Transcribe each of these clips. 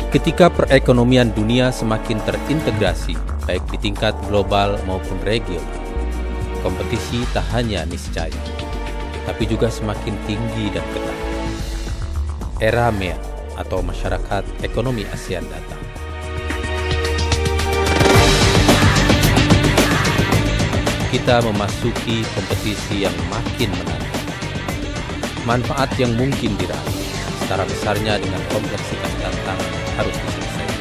Ketika perekonomian dunia semakin terintegrasi, baik di tingkat global maupun regional, kompetisi tak hanya niscaya, tapi juga semakin tinggi dan ketat. Era MEA atau Masyarakat Ekonomi ASEAN datang. Kita memasuki kompetisi yang makin menantang. Manfaat yang mungkin diraih, setara besarnya dengan kompleksitas tantangan harus diselesaikan.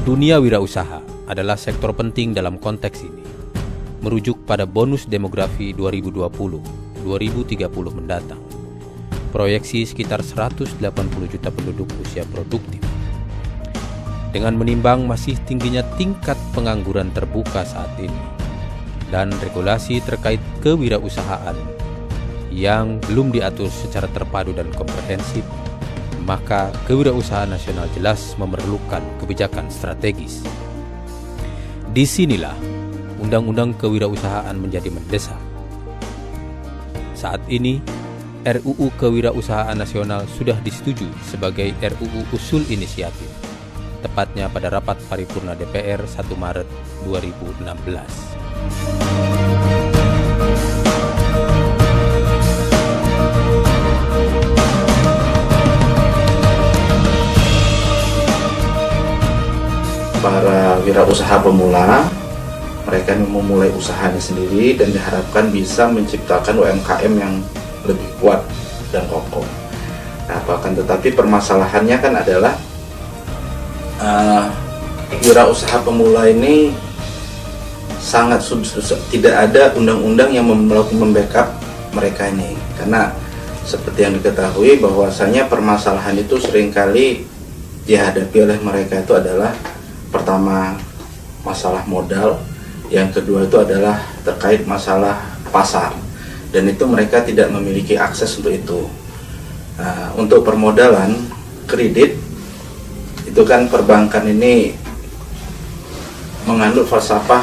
Dunia wirausaha adalah sektor penting dalam konteks ini. Merujuk pada bonus demografi 2020-2030 mendatang, proyeksi sekitar 180 juta penduduk usia produktif. Dengan menimbang masih tingginya tingkat pengangguran terbuka saat ini, dan regulasi terkait kewirausahaan yang belum diatur secara terpadu dan komprehensif, maka kewirausahaan nasional jelas memerlukan kebijakan strategis. Disinilah Undang-Undang Kewirausahaan menjadi mendesak. Saat ini, RUU Kewirausahaan Nasional sudah disetujui sebagai RUU Usul Inisiatif, tepatnya pada rapat paripurna DPR 1 Maret 2016. Para wirausaha pemula, mereka memulai usahanya sendiri dan diharapkan bisa menciptakan UMKM yang lebih kuat dan kokoh. Nah, bahkan tetapi permasalahannya kan adalah wirausaha pemula ini sangat tidak ada undang-undang yang membackup mereka ini, karena seperti yang diketahui bahwasanya permasalahan itu seringkali dihadapi oleh mereka itu adalah pertama masalah modal, yang kedua itu adalah terkait masalah pasar, dan itu mereka tidak memiliki akses untuk itu. Nah, untuk permodalan kredit itu kan perbankan ini mengandung falsafah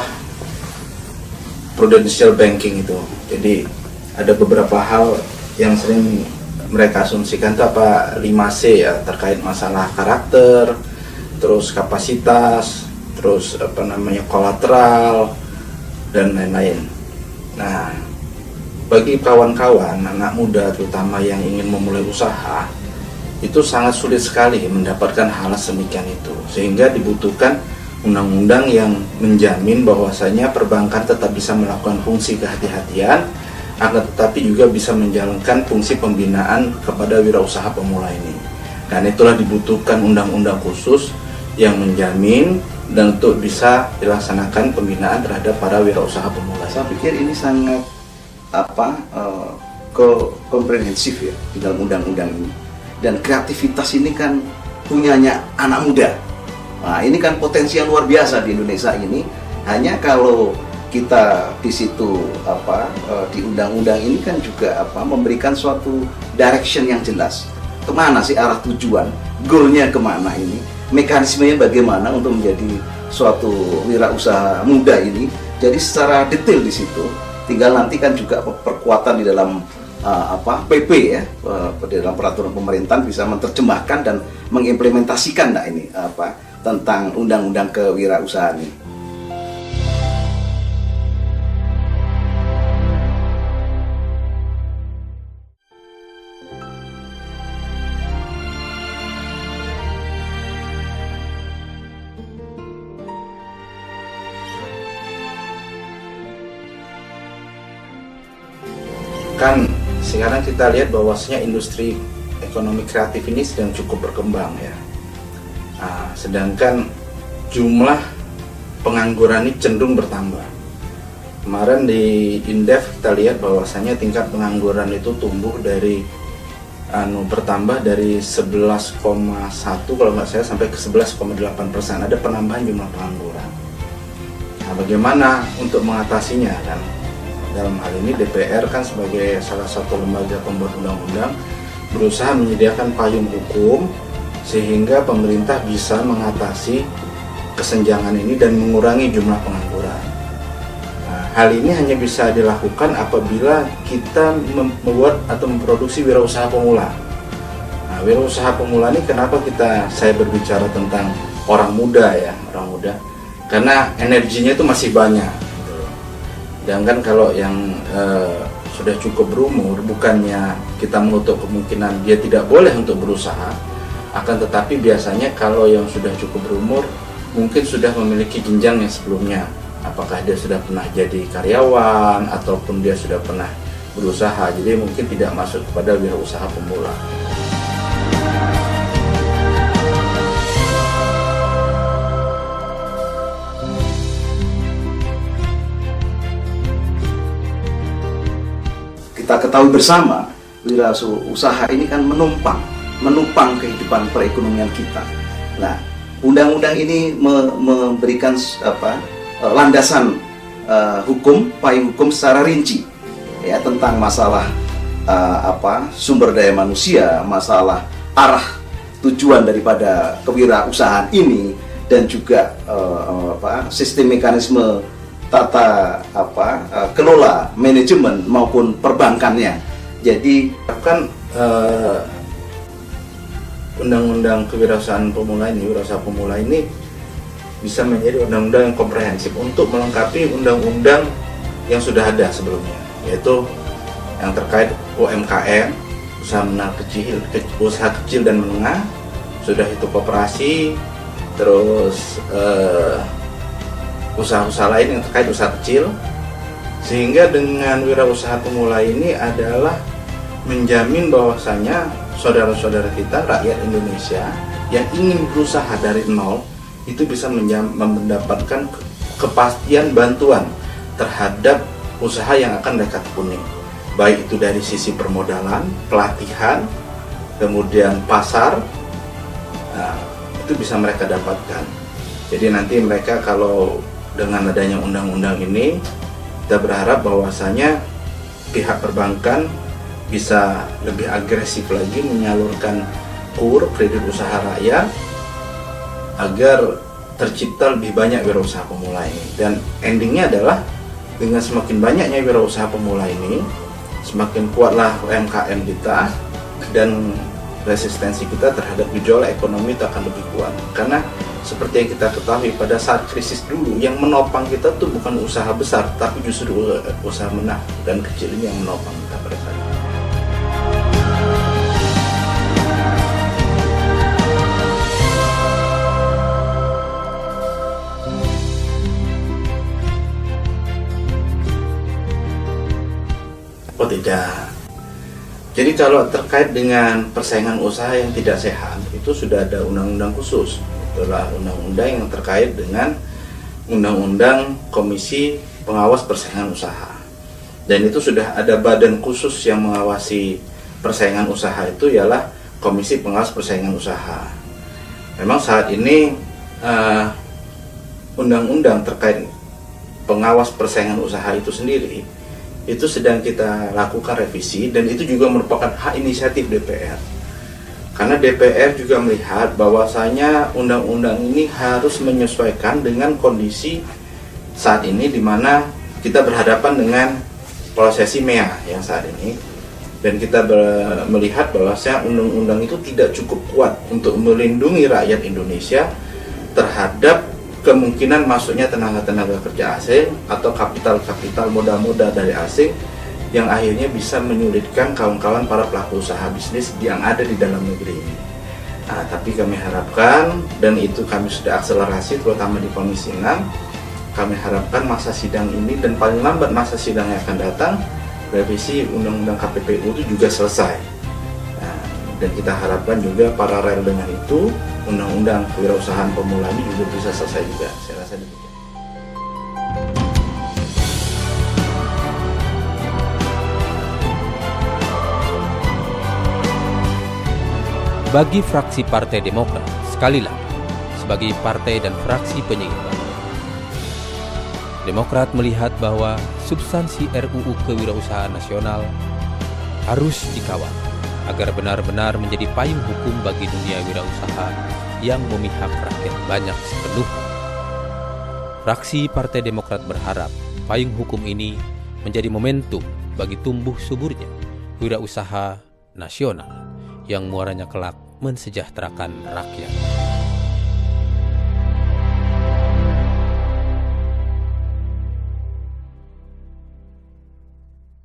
prudential banking itu. Jadi ada beberapa hal yang sering mereka asumsikan itu 5C ya, terkait masalah karakter, terus kapasitas, terus kolateral dan lain-lain. Nah, bagi kawan-kawan anak muda terutama yang ingin memulai usaha, itu sangat sulit sekali mendapatkan hal semikian itu, sehingga dibutuhkan undang-undang yang menjamin bahwasanya perbankan tetap bisa melakukan fungsi kehati-hatian, akan tetapi juga bisa menjalankan fungsi pembinaan kepada wirausaha pemula ini. Dan itulah dibutuhkan undang-undang khusus yang menjamin dan untuk bisa dilaksanakan pembinaan terhadap para wirausaha pemula. Saya pikir ini sangat komprehensif ya di dalam undang-undang ini. Dan kreativitas ini kan punyanya anak muda. Nah, ini kan potensi yang luar biasa di Indonesia ini. Hanya kalau kita di situ di undang-undang ini kan juga memberikan suatu direction yang jelas. Kemana sih arah tujuan, goalnya kemana ini, mekanismenya bagaimana untuk menjadi suatu wirausaha muda ini. Jadi secara detail di situ. Tinggal nanti kan juga perkuatan di dalam PP ya, di dalam peraturan pemerintahan bisa menerjemahkan dan mengimplementasikan ini tentang undang-undang kewirausahaan ini. Kan sekarang kita lihat bahwasanya industri ekonomi kreatif ini sedang cukup berkembang ya. Sedangkan jumlah pengangguran ini cenderung bertambah. Kemarin di Indef kita lihat bahwasanya tingkat pengangguran itu tumbuh dari bertambah dari 11,1 kalau nggak salah sampai ke 11,8%. Ada penambahan jumlah pengangguran. Nah, bagaimana untuk mengatasinya kan? Dalam hal ini DPR kan sebagai salah satu lembaga pembuat undang-undang berusaha menyediakan payung hukum sehingga pemerintah bisa mengatasi kesenjangan ini dan mengurangi jumlah pengangguran. Nah, hal ini hanya bisa dilakukan apabila kita membuat atau memproduksi wirausaha pemula. Nah, wirausaha pemula ini kenapa saya berbicara tentang orang muda ya, orang muda? Karena energinya itu masih banyak. Sedangkan kalau yang sudah cukup berumur, bukannya kita menutup kemungkinan dia tidak boleh untuk berusaha, akan tetapi biasanya kalau yang sudah cukup berumur mungkin sudah memiliki jenjang yang sebelumnya, apakah dia sudah pernah jadi karyawan ataupun dia sudah pernah berusaha, jadi mungkin tidak masuk kepada wirausaha pemula. Kita ketahui bersama, wirausaha ini kan menopang kehidupan perekonomian kita. Nah, undang-undang ini memberikan landasan payung hukum secara rinci ya tentang masalah sumber daya manusia, masalah arah tujuan daripada kewirausahaan ini, dan juga sistem mekanisme tata kelola manajemen maupun perbankannya. Jadi kan undang-undang kewirausahaan pemula ini, wirausaha pemula ini bisa menjadi undang-undang yang komprehensif untuk melengkapi undang-undang yang sudah ada sebelumnya, yaitu yang terkait UMKM, usaha kecil dan menengah, sudah itu koperasi, terus usaha-usaha lain yang terkait usaha kecil, sehingga dengan wirausaha pemula ini adalah menjamin bahwasanya saudara-saudara kita, rakyat Indonesia yang ingin berusaha dari nol itu bisa mendapatkan kepastian bantuan terhadap usaha yang akan mereka tekuni, baik itu dari sisi permodalan, pelatihan, kemudian pasar. Nah, itu bisa mereka dapatkan. Jadi nanti mereka kalau dengan adanya undang-undang ini, kita berharap bahwasanya pihak perbankan bisa lebih agresif lagi menyalurkan KUR, kredit usaha rakyat, agar tercipta lebih banyak wirausaha pemula ini. Dan endingnya adalah dengan semakin banyaknya wirausaha pemula ini, semakin kuatlah UMKM kita dan resistensi kita terhadap gejolak ekonomi itu akan lebih kuat. Karena seperti yang kita ketahui pada saat krisis dulu, yang menopang kita tuh bukan usaha besar, tapi justru usaha menengah dan kecil ini yang menopang kita pada saat itu. Oh tidak. Jadi kalau terkait dengan persaingan usaha yang tidak sehat, itu sudah ada undang-undang khusus. Itulah undang-undang yang terkait dengan undang-undang Komisi Pengawas Persaingan Usaha. Dan itu sudah ada badan khusus yang mengawasi persaingan usaha, itu ialah Komisi Pengawas Persaingan Usaha. Memang saat ini undang-undang terkait pengawas persaingan usaha itu sendiri itu sedang kita lakukan revisi, dan itu juga merupakan hak inisiatif DPR. Karena DPR juga melihat bahwasanya undang-undang ini harus menyesuaikan dengan kondisi saat ini, di mana kita berhadapan dengan prosesi MEA yang saat ini, dan kita melihat bahwasanya undang-undang itu tidak cukup kuat untuk melindungi rakyat Indonesia terhadap kemungkinan masuknya tenaga-tenaga kerja asing atau kapital-kapital modal-modal dari asing yang akhirnya bisa menyulitkan kawan-kawan para pelaku usaha bisnis yang ada di dalam negeri ini. Nah, tapi kami harapkan, dan itu kami sudah akselerasi terutama di Komisi 6, kami harapkan masa sidang ini dan paling lambat masa sidang yang akan datang, revisi Undang-Undang KPPU itu juga selesai. Nah, Dan kita harapkan juga paralel dengan itu undang-undang kewirausahaan pemula ini juga bisa selesai juga. Saya rasa demikian. Bagi fraksi Partai Demokrat, sekali lagi, sebagai partai dan fraksi penyeimbang, Demokrat melihat bahwa substansi RUU Kewirausahaan Nasional harus dikawal agar benar-benar menjadi payung hukum bagi dunia wirausaha yang memihak rakyat banyak sepenuhnya. Fraksi Partai Demokrat berharap payung hukum ini menjadi momentum bagi tumbuh suburnya wirausaha nasional yang muaranya kelak mensejahterakan rakyat.